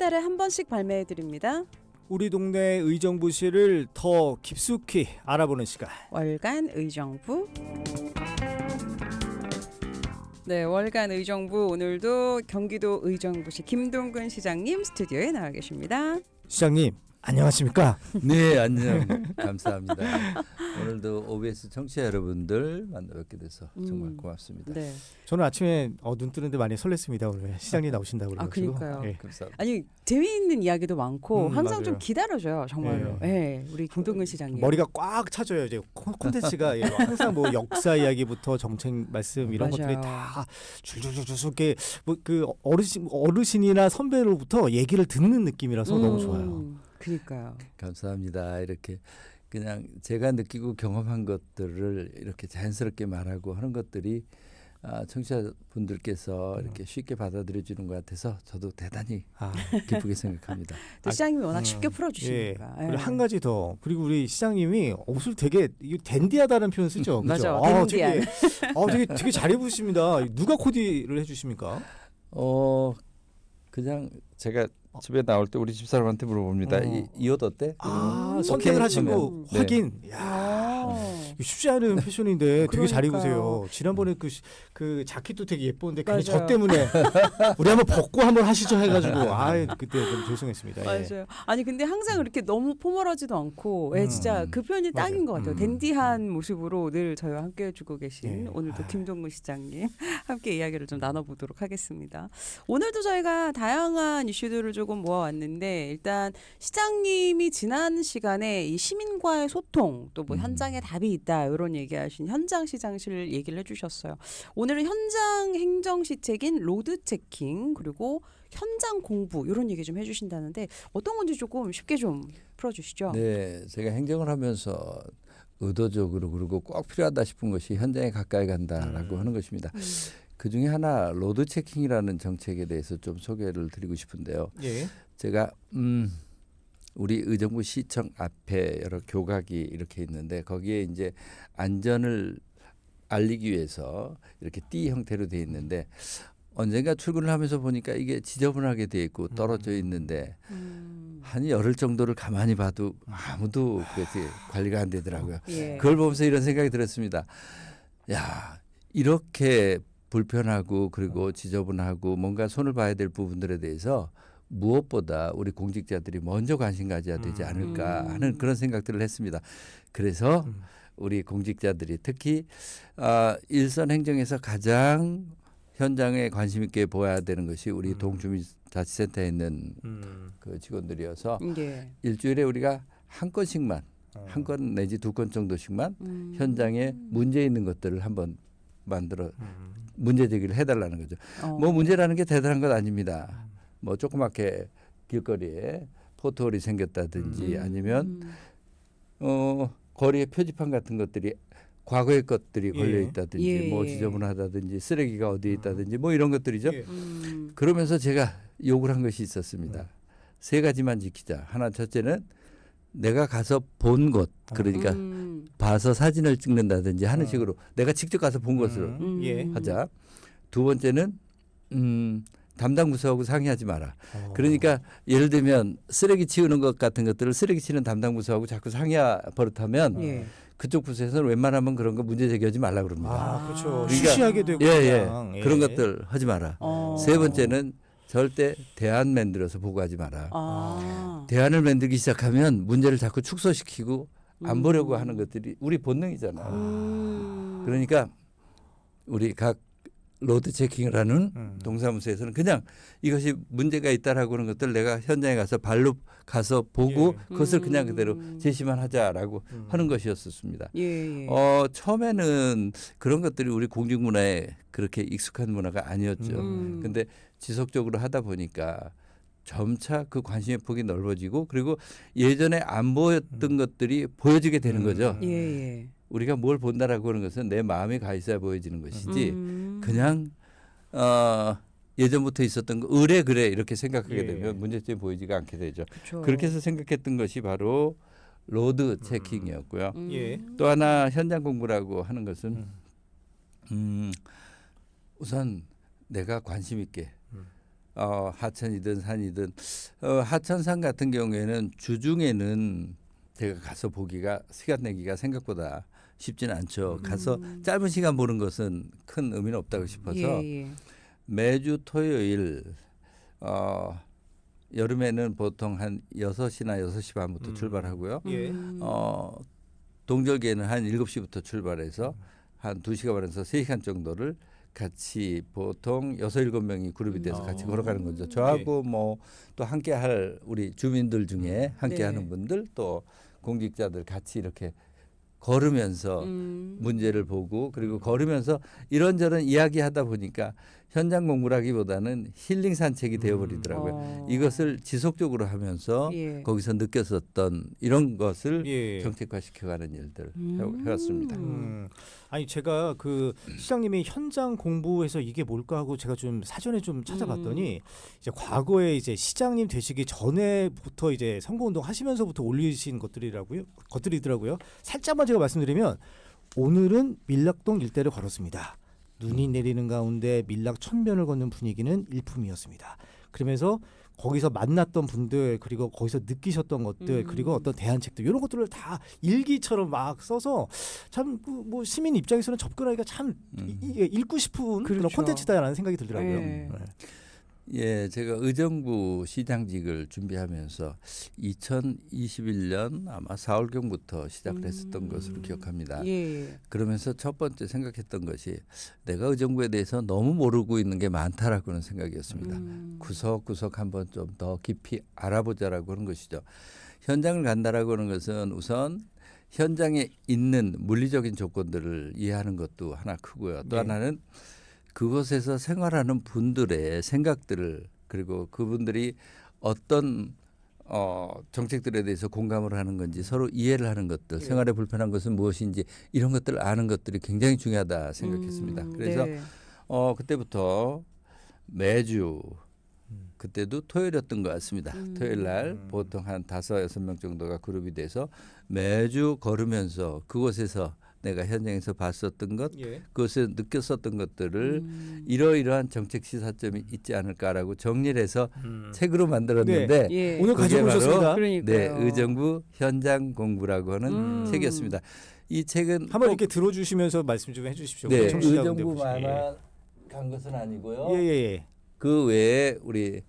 달에 한 번씩 발매해 드립니다. 우리 동네 의정부시를 더 깊숙이 알아보는 시간. 월간 의정부. 네, 월간 의정부 오늘도 경기도 의정부시 김동근 시장님 스튜디오에 나와 계십니다. 시장님 안녕하십니까? 네, 안녕. 감사합니다. 오늘도 OBS 청취자 여러분들 만나 뵙게 돼서 정말 고맙습니다. 네. 저는 아침에 눈 뜨는데 많이 설렜습니다. 오늘 시장님 나오신다고 그래가지고. 그러니까요. 예. 감사합니다. 아니 재미있는 이야기도 많고 항상 맞아요. 좀 기다려줘요 정말로. 네. 우리 김동근 시장님. 머리가 꽉 차져요. 이제 콘텐츠가 예, 항상 뭐 역사 이야기부터 정책 말씀 이런 맞아요. 것들이 다 줄줄줄줄 이렇게 뭐그 어르신이나 선배로부터 얘기를 듣는 느낌이라서 너무 좋아요. 그러니까요. 감사합니다. 이렇게 그냥 제가 느끼고 경험한 것들을 이렇게 자연스럽게 말하고 하는 것들이 청취자분들께서 이렇게 쉽게 받아들여 주는 것 같아서 저도 대단히 기쁘게 생각합니다. 또 시장님이 워낙 쉽게 풀어주시니까. 예. 그리고 한 가지 더. 그리고 우리 시장님이 옷을 되게 댄디하다는 표현 쓰죠. 맞아. 그죠? 댄디한. 되게 잘 입으십니다. 누가 코디를 해주십니까? 그냥 제가 집에 나올 때 우리 집사람한테 물어봅니다. 이 옷 어때? 선택을 하신 거 네. 확인. 이거 쉽지 않은 패션인데 되게 잘 입으세요. 지난번에 그 자켓도 되게 예뻤는데 괜히 저 맞아요. 때문에 우리 한번 벗고 한번 하시죠 해가지고 그때 좀 죄송했습니다. 맞아요. 예. 아니 근데 항상 이렇게 너무 포멀하지도 않고 진짜 그 표현이 맞아요. 딱인 것 같아요. 댄디한 모습으로 늘 저희와 함께 해주고 계신 예. 오늘도 김동근 시장님 함께 이야기를 좀 나눠보도록 하겠습니다. 오늘도 저희가 다양한 이슈들을 조금 모아왔는데 일단 시장님이 지난 시간에 이 시민과의 소통 또 뭐 현장에 답이 있다 이런 얘기하신 현장 시장실 얘기를 해주셨어요. 오늘은 현장 행정 시책인 로드 체킹 그리고 현장 공부 이런 얘기 좀 해주신다는데 어떤 건지 조금 쉽게 좀 풀어주시죠. 네, 제가 행정을 하면서 의도적으로 그리고 꼭 필요하다 싶은 것이 현장에 가까이 간다라고 하는 것입니다. 그 중에 하나 로드 체킹이라는 정책에 대해서 좀 소개를 드리고 싶은데요. 예. 제가 우리 의정부 시청 앞에 여러 교각이 이렇게 있는데 거기에 이제 안전을 알리기 위해서 이렇게 띠 형태로 돼 있는데 언젠가 출근을 하면서 보니까 이게 지저분하게 돼 있고 떨어져 있는데 한 열흘 정도를 가만히 봐도 아무도 그렇게 관리가 안 되더라고요. 예. 그걸 보면서 이런 생각이 들었습니다. 야, 이렇게 불편하고 그리고 지저분하고 뭔가 손을 봐야 될 부분들에 대해서 무엇보다 우리 공직자들이 먼저 관심 가져야 되지 않을까 하는 그런 생각들을 했습니다. 그래서 우리 공직자들이 특히 일선 행정에서 가장 현장에 관심 있게 보아야 되는 것이 우리 동주민자치센터에 있는 그 직원들이어서 예. 일주일에 우리가 한 건씩만 한 건 내지 두 건 정도씩만 현장에 문제 있는 것들을 한번 만들어 문제 제기를 해달라는 거죠. 뭐 문제라는 게 대단한 것 아닙니다. 뭐 조그맣게 길거리에 포토홀이 생겼다든지 아니면 거리에 표지판 같은 것들이 과거의 것들이 걸려 있다든지 뭐 지저분하다든지 쓰레기가 어디에 있다든지 뭐 이런 것들이죠. 그러면서 제가 요구를 한 것이 있었습니다. 세 가지만 지키자. 하나 첫째는 내가 가서 본 것 그러니까 봐서 사진을 찍는다든지 하는 식으로 내가 직접 가서 본 것으로 하자. 두 번째는 담당 부서하고 상의하지 마라. 그러니까 예를 들면 쓰레기 치우는 것 같은 것들을 쓰레기 치는 담당 부서하고 자꾸 상의 버릇하면 그쪽 부서에서는 웬만하면 그런 거 문제 제기하지 말라 그럽니다. 그렇죠. 그러니까 쉬쉬하게 되고 그런 것들 하지 마라. 세 번째는 절대 대안 만들어서 보고하지 마라. 대안을 만들기 시작하면 문제를 자꾸 축소시키고 안 보려고 하는 것들이 우리 본능이잖아요. 그러니까 우리 각 로드 체킹을 하는 동사무소에서는 그냥 이것이 문제가 있다라고 하는 것들 내가 현장에 가서 발로 가서 보고 그것을 그냥 그대로 제시만 하자라고 하는 것이었습니다. 처음에는 그런 것들이 우리 공직문화에 그렇게 익숙한 문화가 아니었죠. 근데 지속적으로 하다 보니까 점차 그 관심의 폭이 넓어지고 그리고 예전에 안 보였던 것들이 보여지게 되는 거죠. 우리가 뭘 본다라고 하는 것은 내 마음에 가 있어야 보여지는 것이지 그냥 예전부터 있었던 거 의뢰 그래 이렇게 생각하게 되면 문제점이 보이지가 않게 되죠. 그쵸. 그렇게 해서 생각했던 것이 바로 로드 체킹이었고요. 또 하나 현장 공부라고 하는 것은 우선 내가 관심 있게 하천이든 산이든 하천산 같은 경우에는 주중에는 제가 가서 보기가 시간 내기가 생각보다 쉽지는 않죠. 가서 짧은 시간 보는 것은 큰 의미는 없다고 싶어서 예, 예. 매주 토요일 여름에는 보통 한 6시나 6시 반부터 출발하고요. 예. 동절기에는 한 7시부터 출발해서 한 2시간 반에서 3시간 정도를 같이 보통 6, 7명이 그룹이 돼서 같이 걸어가는 거죠. 저하고 뭐 또 함께 할 우리 주민들 중에 함께 네. 하는 분들 또 공직자들 같이 이렇게 걸으면서 문제를 보고 그리고 걸으면서 이런저런 이야기하다 보니까 현장 공부라기보다는 힐링 산책이 되어버리더라고요. 이것을 지속적으로 하면서 예. 거기서 느꼈었던 이런 것을 예. 정책화시켜가는 일들을 해왔습니다. 아니 제가 그 시장님이 현장 공부해서 이게 뭘까 하고 제가 좀 사전에 좀 찾아봤더니 이제 과거에 이제 시장님 되시기 전에부터 이제 선거운동 하시면서부터 올리신 것들이더라고요. 살짝만 제가 말씀드리면 오늘은 밀락동 일대를 걸었습니다. 눈이 내리는 가운데 밀락 천변을 걷는 분위기는 일품이었습니다. 그러면서 거기서 만났던 분들 그리고 거기서 느끼셨던 것들 그리고 어떤 대안책들 이런 것들을 다 일기처럼 막 써서 참 뭐 시민 입장에서는 접근하기가 참 이게 읽고 싶은 그런 그렇죠. 콘텐츠다라는 생각이 들더라고요. 예. 네. 예, 제가 의정부 시장직을 준비하면서 2021년 아마 4월경부터 시작을 했었던 것으로 기억합니다. 예. 그러면서 첫 번째 생각했던 것이 내가 의정부에 대해서 너무 모르고 있는 게 많다라고는 생각이었습니다. 구석구석 한번 좀 더 깊이 알아보자라고 하는 것이죠. 현장을 간다라고 하는 것은 우선 현장에 있는 물리적인 조건들을 이해하는 것도 하나 크고요. 또 네. 하나는 그곳에서 생활하는 분들의 생각들을 그리고 그분들이 어떤 정책들에 대해서 공감을 하는 건지 서로 이해를 하는 것들, 생활에 불편한 것은 무엇인지 이런 것들을 아는 것들이 굉장히 중요하다 생각했습니다. 그래서 네. 그때부터 매주 그때도 토요일이었던 것 같습니다. 토요일 날 보통 한 5, 6명 정도가 그룹이 돼서 매주 걸으면서 그곳에서 내가 현장에서 봤었던 것, 예. 그것을 느꼈었던 것들을 이러이러한 정책 시사점이 있지 않을까라고 정리를 해서 책으로 만들었는데 예. 오늘 그게 가지고 바로 오셨습니다. 그러니까요. 네, 의정부 현장 공부라고 하는 책이었습니다. 이 책은 한번 이렇게 들어주시면서 말씀 좀 해주십시오. 네, 청취자분들 의정부만만 간 것은 아니고요. 예예예. 그 외에 우리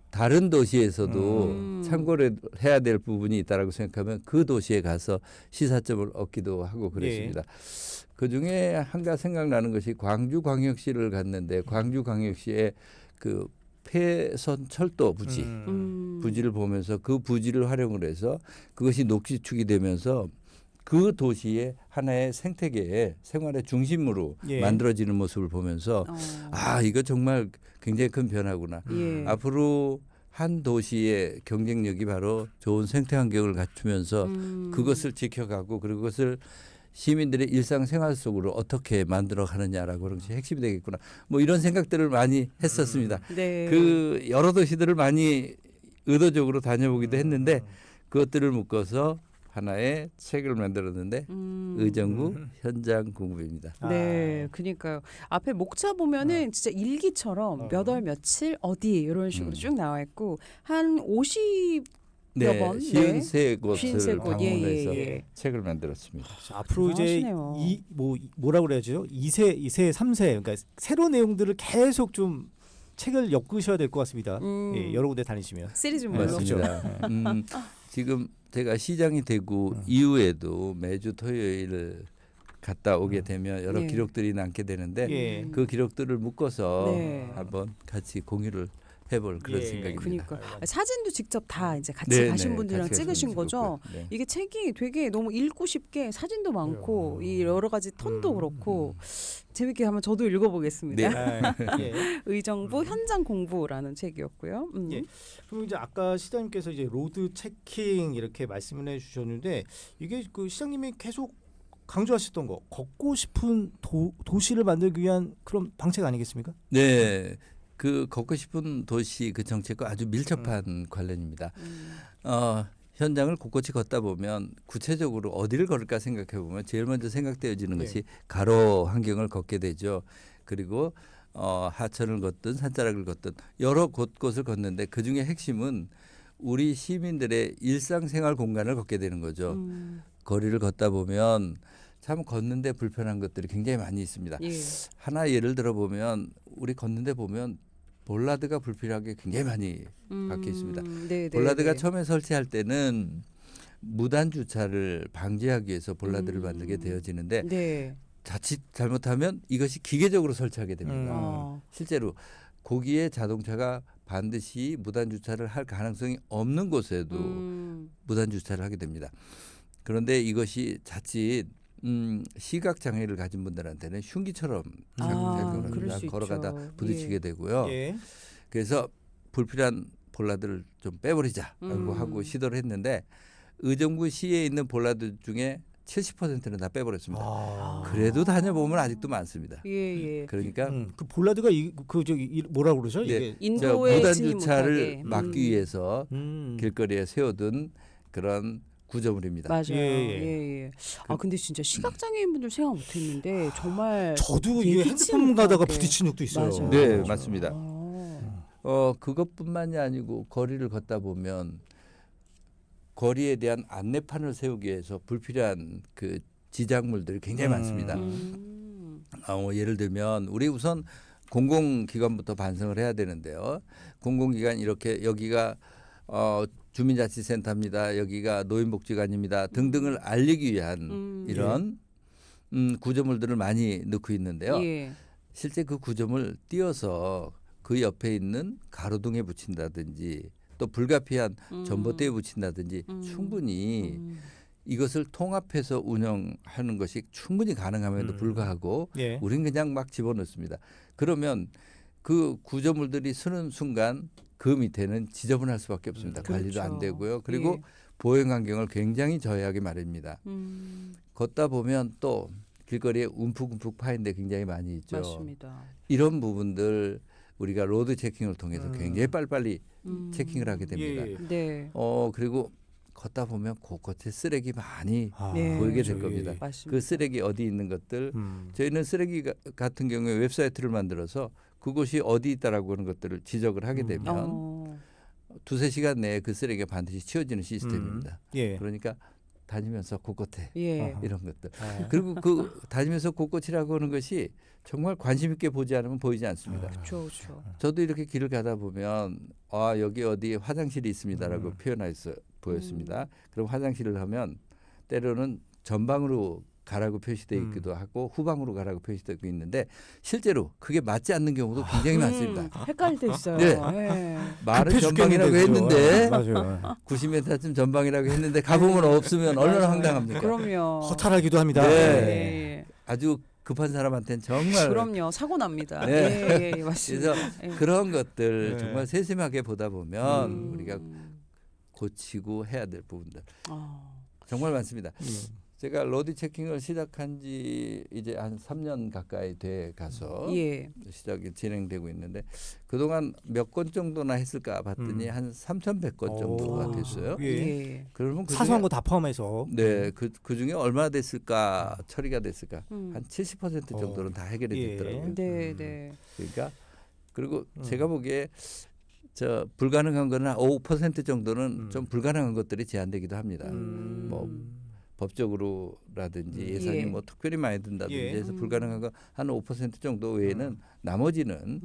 다른 도시에서도 참고를 해야 될 부분이 있다라고 생각하면 그 도시에 가서 시사점을 얻기도 하고 그랬습니다. 그 중에 한 가지 생각나는 것이 광주광역시를 갔는데 광주광역시의 그 폐선 철도 부지 부지를 보면서 그 부지를 활용을 해서 그것이 녹지축이 되면서 그 도시의 하나의 생태계의 생활의 중심으로 예. 만들어지는 모습을 보면서 아 이거 정말 굉장히 큰 변화구나. 예. 앞으로 한 도시의 경쟁력이 바로 좋은 생태 환경을 갖추면서 그것을 지켜가고 그리고 그것을 시민들의 일상생활 속으로 어떻게 만들어 가느냐라고 하는 것이 핵심이 되겠구나. 뭐 이런 생각들을 많이 했었습니다. 네. 그 여러 도시들을 많이 의도적으로 다녀보기도 했는데 그것들을 묶어서 하나의 책을 만들었는데 의정부 현장 공부입니다. 네, 그러니까요. 앞에 목차 보면은 진짜 일기처럼 몇 월 며칠 어디 이런 식으로 쭉 나와 있고 한 50 몇 번? 네. 53곳을 53곳. 예, 방문해서 예. 책을 만들었습니다. 자, 앞으로 이제 대단하시네요. 뭐라고 그래야죠? 2세, 3세 그러니까 새로운 내용들을 계속 좀 책을 엮으셔야 될 것 같습니다. 예, 여러 군데 다니시면. 시리즈물로. 맞습니다. 지금 제가 시장이 되고 이후에도 매주 토요일 갔다 오게 되면 여러 네. 기록들이 남게 되는데 예. 그 기록들을 묶어서 네. 한번 같이 공유를 해볼 그런 예. 생각입니다. 그러니까 사진도 직접 다 이제 같이 네, 가신 네, 분들이랑 같이 찍으신 가서 거죠. 찍었고요. 네. 이게 책이 되게 너무 읽고 싶게 사진도 많고 이 여러 가지 톤도 그렇고 재밌게 한번 저도 읽어보겠습니다. 네. 아, 예. 의정부 현장 공부라는 책이었고요. 예. 그럼 이제 아까 시장님께서 이제 로드 체킹 이렇게 말씀을 해주셨는데 이게 그 시장님이 계속 강조하셨던 거 걷고 싶은 도시를 만들기 위한 그런 방책 아니겠습니까? 네. 그 걷고 싶은 도시 그 정책과 아주 밀접한 관련입니다. 현장을 곳곳이 걷다 보면 구체적으로 어디를 걸을까 생각해 보면 제일 먼저 생각되어지는 네. 것이 가로 환경을 걷게 되죠. 그리고 하천을 걷든 산자락을 걷든 여러 곳곳을 걷는데 그중에 핵심은 우리 시민들의 일상생활 공간을 걷게 되는 거죠. 거리를 걷다 보면 참 걷는데 불편한 것들이 굉장히 많이 있습니다. 예. 하나 예를 들어 보면 우리 걷는데 보면 볼라드가 불필요하게 굉장히 많이 박혀 있습니다. 네, 볼라드가 네. 처음에 설치할 때는 무단 주차를 방지하기 위해서 볼라드를 만들게 되어지는데 네. 자칫 잘못하면 이것이 기계적으로 설치하게 됩니다. 실제로 거기에 자동차가 반드시 무단 주차를 할 가능성이 없는 곳에도 무단 주차를 하게 됩니다. 그런데 이것이 자칫 시각 장애를 가진 분들한테는 흉기처럼 작용을 그럴 합니다. 수 걸어가다 있죠. 부딪히게 예. 되고요. 예. 그래서 불필요한 볼라드를 좀 빼버리자라고 하고 시도를 했는데 의정부 시에 있는 볼라드 중에 70%는 다 빼버렸습니다. 그래도 다녀보면 아직도 많습니다. 예, 예. 그러니까 그 볼라드가 뭐라고 그러죠? 네. 이게 인도에 무단 진입 주차를 못하게. 막기 위해서 음. 길거리에 세워둔 그런 구조물입니다. 맞아요. 예, 예. 예, 예. 아 근데 진짜 시각장애인분들 생각 못했는데 정말 저도 예기치 이게 핸드폰 못하게. 가다가 부딪힌 적도 있어요. 맞아요. 네, 맞아요. 맞습니다. 그것뿐만이 아니고 거리를 걷다 보면 거리에 대한 안내판을 세우기 위해서 불필요한 그 지작물들이 굉장히 많습니다. 예를 들면 우리 우선 공공기관부터 반성을 해야 되는데요. 공공기관 이렇게 여기가 주민자치센터입니다. 여기가 노인복지관입니다. 등등을 알리기 위한 이런 구조물들을 많이 넣고 있는데요. 예. 실제 그 구조물 띄어서 그 옆에 있는 가로등에 붙인다든지 또 불가피한 전봇대에 붙인다든지 충분히 이것을 통합해서 운영하는 것이 충분히 가능함에도 불구하고 예. 우린 그냥 막 집어넣습니다. 그러면 그 구조물들이 서는 순간 그 밑에는 지저분할 수밖에 없습니다. 관리도 그렇죠. 안 되고요. 그리고 예. 보행 환경을 굉장히 저해하게 마련입니다. 걷다 보면 또 길거리에 움푹움푹 파인데 굉장히 많이 있죠. 맞습니다. 이런 부분들 우리가 로드 체킹을 통해서 굉장히 빨리빨리 체킹을 하게 됩니다. 예. 네. 그리고 걷다 보면 곳곳에 쓰레기 많이 네. 보이게 될 그렇죠. 겁니다. 맞습니다. 그 쓰레기 어디 있는 것들 저희는 쓰레기 같은 경우에 웹사이트를 만들어서 그곳이 어디 있다라고 하는 것들을 지적을 하게 되면 두세 시간 내에 그 쓰레기가 반드시 치워지는 시스템입니다. 예. 그러니까 다니면서 곳곳에 예. 이런 것들. 그리고 그 다니면서 곳곳이라고 하는 것이 정말 관심 있게 보지 않으면 보이지 않습니다. 그렇죠, 그렇죠. 저도 이렇게 길을 가다 보면 여기 어디에 화장실이 있습니다라고 표현해서 보였습니다. 그럼 화장실을 하면 때로는 전방으로 가라고 표시되어 있기도 하고 후방으로 가라고 표시되어 있는데 실제로 그게 맞지 않는 경우도 굉장히 많습니다. 헷갈릴 때 있어요. 네. 예. 말은 급해 전방이라고 죽겠는데, 했는데 그죠? 맞아요. 90m쯤 전방이라고 했는데 가보면 없으면 얼마나 맞아요. 황당합니까? 그럼요. 허탈하기도 합니다. 네. 예. 아주 급한 사람한테는 정말 그럼요. 사고 납니다. 네. 예, 예, 맞습니다. 그래서 예. 그런 것들 네. 정말 세심하게 보다 보면 우리가 고치고 해야 될 부분들 정말 많습니다. 제가 로드 체킹을 시작한 지 이제 한 3년 가까이 돼 가서 예. 시작이 진행되고 있는데 그동안 몇 건 정도나 했을까 봤더니 한 3,100건 정도가 오. 됐어요. 예. 예. 그러면 그 사소한 중에 거 다 포함해서. 네, 그 중에 얼마나 됐을까 처리가 됐을까 한 70% 정도는 어. 다 해결이 예. 됐더라고요. 네, 네. 그러니까 그리고 제가 보기에 저 불가능한 거는 한 5% 정도는 좀 불가능한 것들이 제한되기도 합니다. 뭐 법적으로라든지 예산이 예. 뭐 특별히 많이 든다든지 예. 해서 불가능한 거 한 5% 정도 외에는 나머지는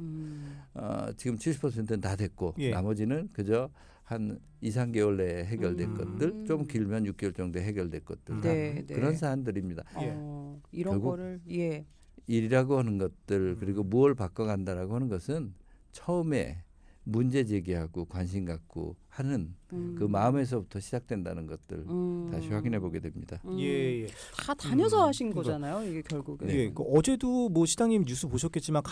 지금 70%는 다 됐고 예. 나머지는 그저 한 2, 3개월 내에 해결된 것들 좀 길면 6개월 정도에 해결될 것들 다 네, 네. 그런 사안들입니다. 이런 결국 거를 예. 일이라고 하는 것들 그리고 무엇을 바꿔간다라고 하는 것은 처음에 문제 제기하고 관심 갖고 하는 그 마음에서부터 시작된다는 것들 다시 확인해 보게 됩니다. 예, 예. 다 다녀서 하신 그러니까. 거잖아요, 이게 결국에. 예, 그 어제도 뭐 시장님 뉴스 보셨겠지만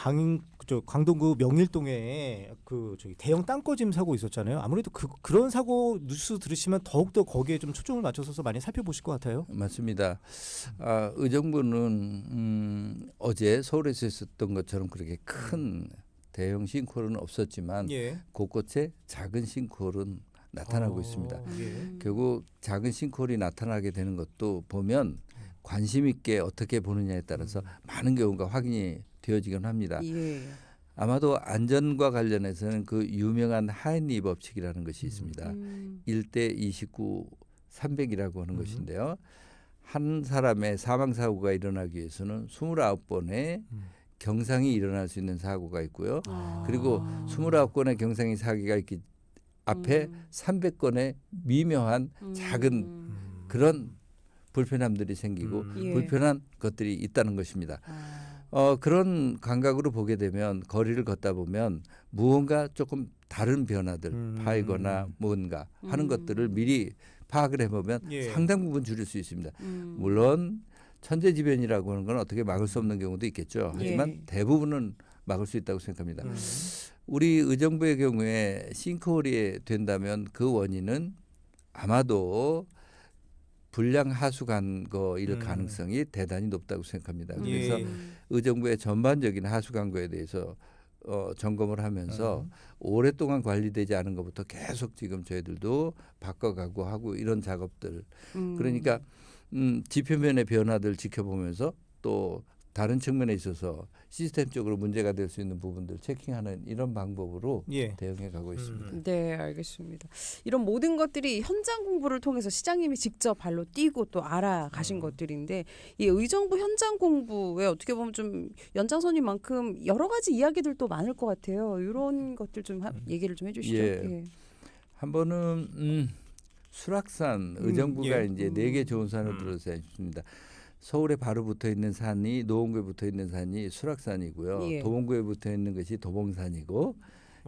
강동구 명일동에 그 저기 대형 땅꺼짐 사고 있었잖아요. 아무래도 그런 사고 뉴스 들으시면 더욱 더 거기에 좀 초점을 맞춰서 많이 살펴보실 것 같아요. 맞습니다. 의정부는 어제 서울에서 있었던 것처럼 그렇게 큰 대형 싱크홀은 없었지만 예. 곳곳에 작은 싱크홀은 나타나고 있습니다. 예. 결국 작은 싱크홀이 나타나게 되는 것도 보면 관심 있게 어떻게 보느냐에 따라서 많은 경우가 확인이 되어지곤 합니다. 예. 아마도 안전과 관련해서는 그 유명한 하인리 법칙이라는 것이 있습니다. 1대 29, 300이라고 하는 것인데요. 한 사람의 사망 사고가 일어나기 위해서는 29번의 경상이 일어날 수 있는 사고가 있고요. 그리고 29건의 경상이 사고가 있기 앞에 300건의 미묘한 작은 그런 불편함들이 생기고 예. 불편한 것들이 있다는 것입니다. 그런 감각으로 보게 되면 거리를 걷다 보면 무언가 조금 다른 변화들 파이거나 뭔가 하는 것들을 미리 파악을 해보면 예. 상당 부분 줄일 수 있습니다. 물론 천재지변이라고 하는 건 어떻게 막을 수 없는 경우도 있겠죠. 하지만 예. 대부분은 막을 수 있다고 생각합니다. 우리 의정부의 경우에 싱크홀이 된다면 그 원인은 아마도 불량 하수 간거일 가능성이 대단히 높다고 생각합니다. 그래서 예. 의정부의 전반적인 하수 간거에 대해서 점검을 하면서 오랫동안 관리되지 않은 것부터 계속 지금 저희들도 바꿔가고 하고 이런 작업들. 그러니까 지표면의 변화들 지켜보면서 또 다른 측면에 있어서 시스템적으로 문제가 될 수 있는 부분들 체킹하는 이런 방법으로 예. 대응해 가고 있습니다. 네, 알겠습니다. 이런 모든 것들이 현장 공부를 통해서 시장님이 직접 발로 뛰고 또 알아가신 것들인데 이 의정부 현장 공부에 어떻게 보면 좀 연장선인 만큼 여러 가지 이야기들도 많을 것 같아요. 이런 것들 좀 얘기를 좀 해주시죠. 예. 한 번은 수락산 의정부가 예. 이제 4개 좋은 산을 들어서 있습니다. 서울에 바로 붙어 있는 산이 노원구에 붙어 있는 산이 수락산이고요. 예. 도봉구에 붙어 있는 것이 도봉산이고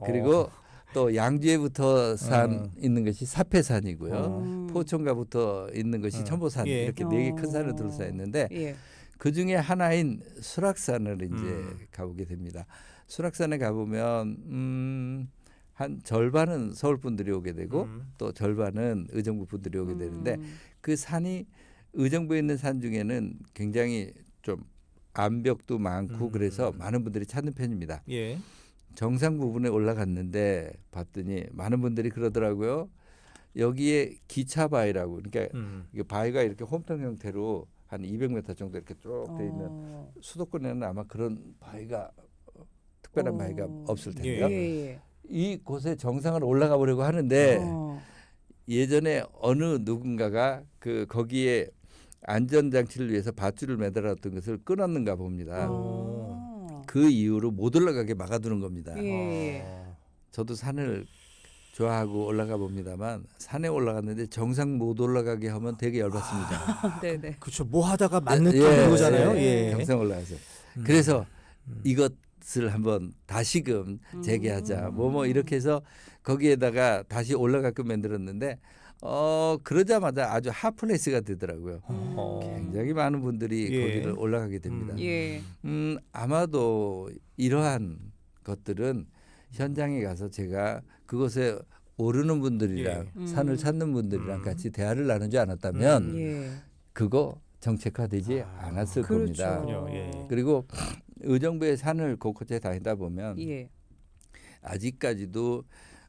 그리고 또 양주에 붙어 산 있는 것이 사패산이고요. 포천가 붙어 있는 것이 천보산 예. 이렇게 4개 큰 산을 둘러싸 있는데 예. 그 중에 하나인 수락산을 이제 가보게 됩니다. 수락산에 가보면 한 절반은 서울 분들이 오게 되고 또 절반은 의정부 분들이 오게 되는데 그 산이 의정부에 있는 산 중에는 굉장히 좀 암벽도 많고 그래서 많은 분들이 찾는 편입니다. 예. 정상 부분에 올라갔는데 봤더니 많은 분들이 그러더라고요. 여기에 기차 바위라고 그러니까 이게 바위가 이렇게 홈통 형태로 한 200m 정도 이렇게 쭉 돼 있는 수도권에는 아마 그런 바위가 특별한 바위가 없을 텐데요. 예. 이 곳에 정상을 올라가 보려고 하는데 예전에 어느 누군가가 그 거기에 안전장치를 위해서 밧줄을 매달았던 것을 끊었는가 봅니다. 그 이후로 못 올라가게 막아두는 겁니다. 예. 저도 산을 좋아하고 올라가 봅니다만 산에 올라갔는데 정상 못 올라가게 하면 되게 열받습니다. 네네. 그렇죠. 뭐 하다가 맞는 예, 거잖아요. 예, 예. 정상 올라가서. 그래서 이것을 한번 다시금 재개하자. 뭐 이렇게 해서 거기에다가 다시 올라가게끔 만들었는데 그러자마자 아주 핫플레이스가 되더라고요. 굉장히 많은 분들이 예. 거기를 올라가게 됩니다. 예. 아마도 이러한 것들은 현장에 가서 제가 그곳에 오르는 분들이랑 산을 찾는 분들이랑 같이 대화를 나누지 않았다면 예. 그거 정책화되지 않았을 그렇죠. 겁니다. 그렇군요. 예. 그리고 의정부의 산을 곳곳에 다니다 보면 예. 아직까지도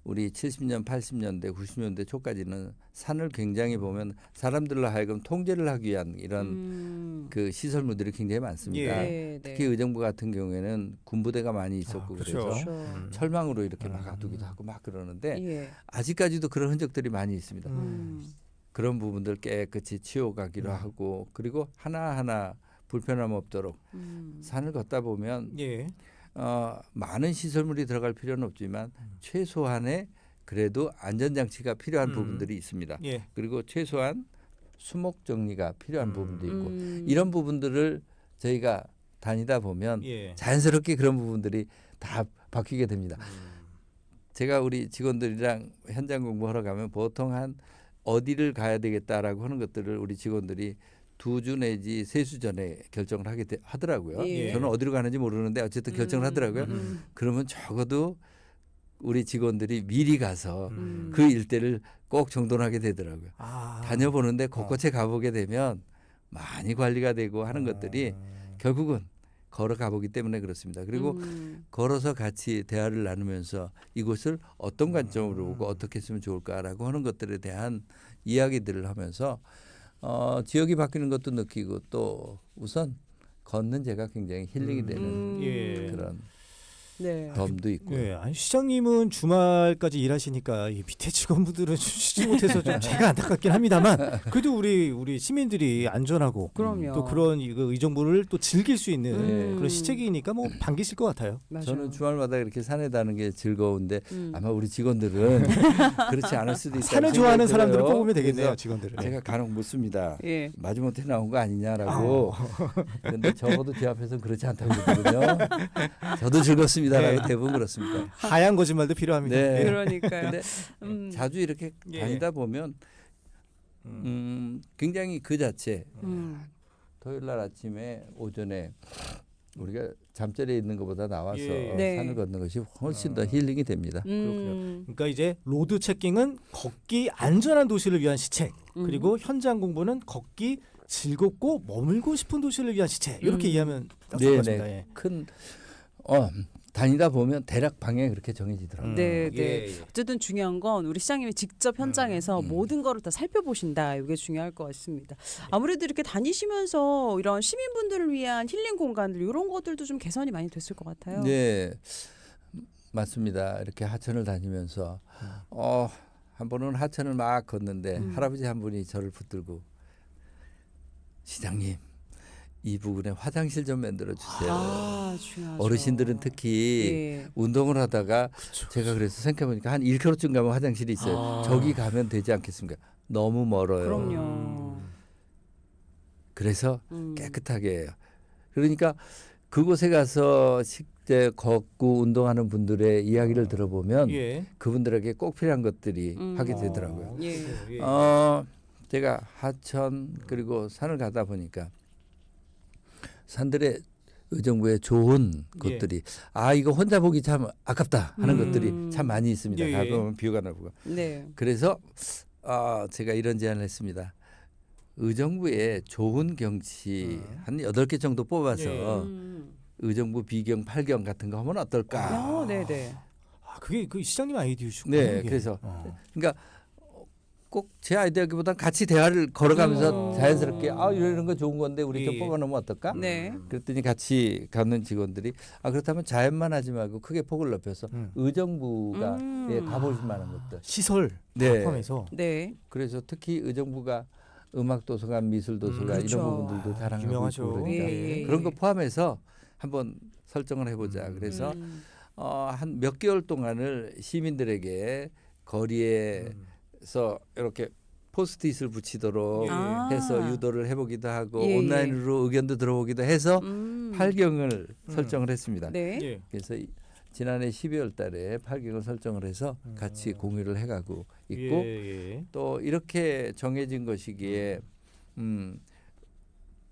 우리 70년, 80년대, 90년대 초까지는 산을 굉장히 보면 사람들로 하여금 통제를 하기 위한 이런 그 시설물들이 굉장히 많습니다. 네, 특히 의정부 같은 경우에는 군부대가 많이 있었고 그렇죠. 그래서 그렇죠. 철망으로 이렇게 막아두기도 하고 막 그러는데 예. 아직까지도 그런 흔적들이 많이 있습니다. 음. 그런 부분들 깨끗이 치워가기로 하고 그리고 하나하나 불편함 없도록 산을 걷다 보면 예. 많은 시설물이 들어갈 필요는 없지만 최소한의 그래도 안전장치가 필요한 부분들이 있습니다. 예. 그리고 최소한 수목 정리가 필요한 부분도 있고 이런 부분들을 저희가 다니다 보면 예. 자연스럽게 그런 부분들이 다 바뀌게 됩니다. 제가 우리 직원들이랑 현장 공부하러 가면 보통 한 어디를 가야 되겠다라고 하는 것들을 우리 직원들이 2주 내지 3주 전에 결정을 하더라고요. 예. 저는 어디로 가는지 모르는데 어쨌든 결정을 하더라고요. 그러면 적어도 우리 직원들이 미리 가서 그 일대를 꼭 정돈하게 되더라고요. 다녀보는데 곳곳에 가보게 되면 많이 관리가 되고 하는 것들이 결국은 걸어 가보기 때문에 그렇습니다. 그리고 걸어서 같이 대화를 나누면서 이곳을 어떤 관점으로 보고 어떻게 했으면 좋을까라고 하는 것들에 대한 이야기들을 하면서 지역이 바뀌는 것도 느끼고 또 우선 걷는 제가 굉장히 힐링이 되는 예. 그런 네. 덤도 있고. 예, 아니 시장님은 주말까지 일하시니까 이 밑에 직원분들은 쉬지 못해서 좀 제가 안타깝긴 합니다만 그래도 우리 시민들이 안전하고 그럼요. 또 그런 이거 의정부를 또 즐길 수 있는 그런 시책이니까 뭐 반기실 것 같아요. 맞아요. 저는 주말마다 이렇게 산에 다는 게 즐거운데 음. 아마 우리 직원들은 그렇지 않을 수도 있다. 산을 좋아하는 사람들을 뽑으면 되겠네요, 직원들을. 제가 간혹 묻습니다. 예. 마지못해 나온 거 아니냐라고. 그런데 적어도 제 앞에서는 그렇지 않다고 그러거든요. 저도 즐겁습니다라고 대부분 그렇습니다. 하얀 거짓말도 필요합니다. 네. 예. 그러니까요. 근데 자주 이렇게 예. 다니다 보면 굉장히 그 자체 음. 토요일 날 아침에 오전에 우리가 잠자리에 있는 것보다 나와서 예. 네. 산을 걷는 것이 훨씬 더 힐링이 됩니다. 그러니까 이제 로드 체킹은 걷기 안전한 도시를 위한 시책, 그리고 현장 공부는 걷기 즐겁고 머물고 싶은 도시를 위한 시책. 이렇게 이해하면 딱 좋을 것 같습니다. 예. 큰 다니다 보면 대략 방향이 그렇게 정해지더라고요. 네, 네. 예, 예. 어쨌든 중요한 건 우리 시장님이 직접 현장에서 모든 거를 다 살펴보신다. 이게 중요할 것 같습니다. 아무래도 이렇게 다니시면서 이런 시민분들을 위한 힐링 공간들 이런 것들도 좀 개선이 많이 됐을 것 같아요. 네, 맞습니다. 이렇게 하천을 다니면서 한 번은 하천을 막 걷는데 할아버지 한 분이 저를 붙들고 시장님 이 부분에 화장실 좀 만들어 주세요. 아, 중요하죠. 어르신들은 특히 예. 운동을 하다가 제가 그래서 생각해보니까 한 1km쯤 가면 화장실이 있어요. 저기 가면 되지 않겠습니까? 너무 멀어요. 그럼요. 그래서 깨끗하게 해요. 그러니까 그곳에 가서 실제 걷고 운동하는 분들의 이야기를 들어보면 예. 그분들에게 꼭 필요한 것들이 하게 되더라고요. 예. 예. 제가 하천 그리고 산을 가다 보니까 산들의 의정부의 좋은 것들이 이거 혼자 보기 참 아깝다 하는 것들이 참 많이 있습니다. 예. 가보면 비교가 나고. 네. 그래서 제가 이런 제안을 했습니다. 의정부에 좋은 경치 한 8개 정도 뽑아서 의정부 비경 8경 같은 거 하면 어떨까? 네, 네. 그게 그 시장님 아이디어시고. 네, 그래서 그러니까 꼭 제 아이디어기보다 같이 대화를 걸어가면서 자연스럽게 이런 거 좋은 건데 우리 좀 뽑아놓으면 어떨까? 네. 그랬더니 같이 가는 직원들이 그렇다면 자연만 하지 말고 크게 폭을 넓혀서 의정부가 가보실 만한 것들. 시설 네. 포함해서. 네. 그래서 특히 의정부가 음악도서관, 미술도서관 그렇죠. 이런 부분들도 자랑하고 유명하죠. 있고 그러니까 예. 그런 거 포함해서 한번 설정을 해보자. 그래서 한 몇 개월 동안을 시민들에게 거리에서 이렇게 포스트잇을 붙이도록 해서 유도를 해보기도 하고 예. 온라인으로 의견도 들어보기도 해서 8경을 설정을 했습니다. 네. 예. 그래서 지난해 12월 달에 8경을 설정을 해서 같이 공유를 해가고 있고 예. 또 이렇게 정해진 것이기에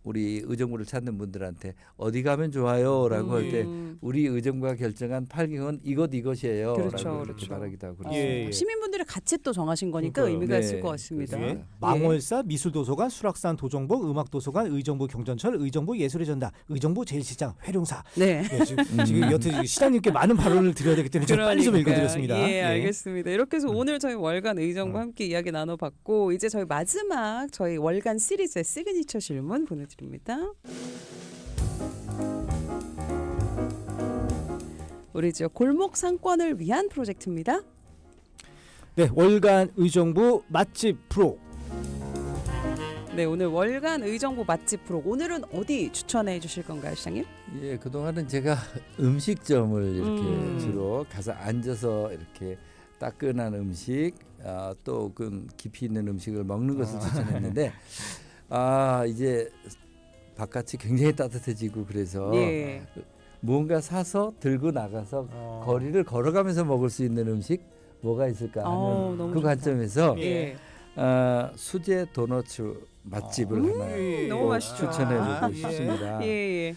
우리 의정부를 찾는 분들한테 어디 가면 좋아요라고 할 때 우리 의정부가 결정한 8경은 이것이에요. 그렇죠, 라고 그렇죠. 이렇게 말하기도 하고 예. 시민분들이 같이 또 정하신 거니까 그러니까요. 의미가 네. 있을 것 같습니다. 예. 망월사 미술도서관, 수락산 도정복, 음악도서관, 의정부 경전철, 의정부 예술의 전당, 의정부 제일시장, 회룡사. 네. 예, 지금 여튼 시장님께 많은 발언을 드려야 되기 때문에 제가 빨리 좀 그러니까요. 읽어드렸습니다. 예, 알겠습니다. 이렇게 해서 오늘 저희 월간 의정부 음. 함께 이야기 나눠봤고 이제 저희 마지막 저희 월간 시리즈의 시그니처 질문 보내드립니다. 우리 지역 골목 상권을 위한 프로젝트입니다. 네, 월간 의정부 맛집 프로. 네, 오늘 월간 의정부 맛집 프로 오늘은 어디 추천해 주실 건가요, 시장님? 예, 그동안은 제가 음식점을 이렇게 주로 가서 앉아서 이렇게 따끈한 음식 또 그 깊이 있는 음식을 먹는 것을 추천했는데 이제 바깥이 굉장히 따뜻해지고 그래서 예. 무언가 사서 들고 나가서 거리를 걸어가면서 먹을 수 있는 음식 뭐가 있을까 하는 너무 그 좋다. 관점에서 예. 수제 도너츠 맛집을 하나 너무 맛있죠. 추천해주고 싶습니다. 예, 예.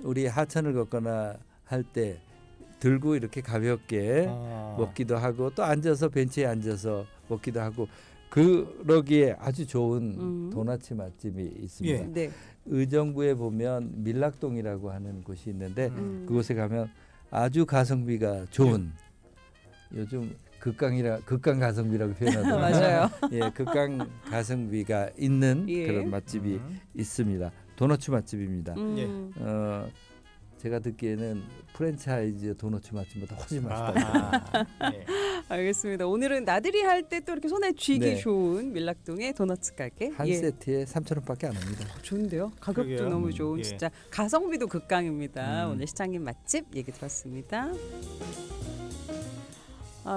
우리 하천을 걷거나 할 때 들고 이렇게 가볍게 먹기도 하고 또 앉아서 벤치에 앉아서 먹기도 하고 그러기에 아주 좋은 도너츠 맛집이 있습니다. 예. 네. 의정부에 보면 밀락동이라고 하는 곳이 있는데 그곳에 가면 아주 가성비가 좋은 요즘 극강 가성비라고 표현하더라고요. 맞아요. 예, 극강 가성비가 있는 예. 그런 맛집이 있습니다. 도너츠 맛집입니다. 음. 제가 듣기에는 프랜차이즈 도넛 맛집보다 훨씬 맛있다. 네. 알겠습니다. 오늘은 나들이 할 때 또 이렇게 손에 쥐기 네. 좋은 밀락동의 도넛 가게. 한 세트에 3,000원밖에 안 합니다. 좋은데요. 가격도 그러게요. 너무 좋은 예. 진짜 가성비도 극강입니다. 음. 오늘 시장님 맛집 얘기 들었습니다.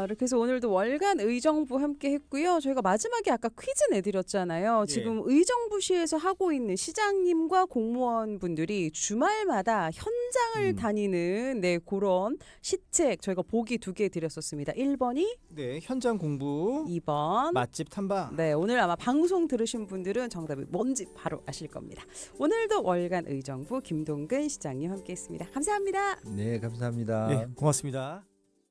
이렇게 해서 오늘도 월간 의정부 함께 했고요. 저희가 마지막에 아까 퀴즈 내드렸잖아요. 예. 지금 의정부시에서 하고 있는 시장님과 공무원분들이 주말마다 현장을 다니는 그런 시책 저희가 보기 2개 드렸었습니다. 1번이 네, 현장 공부, 2번 맛집 탐방. 네, 오늘 아마 방송 들으신 분들은 정답이 뭔지 바로 아실 겁니다. 오늘도 월간 의정부 김동근 시장님 함께했습니다. 감사합니다. 네, 감사합니다. 네, 고맙습니다.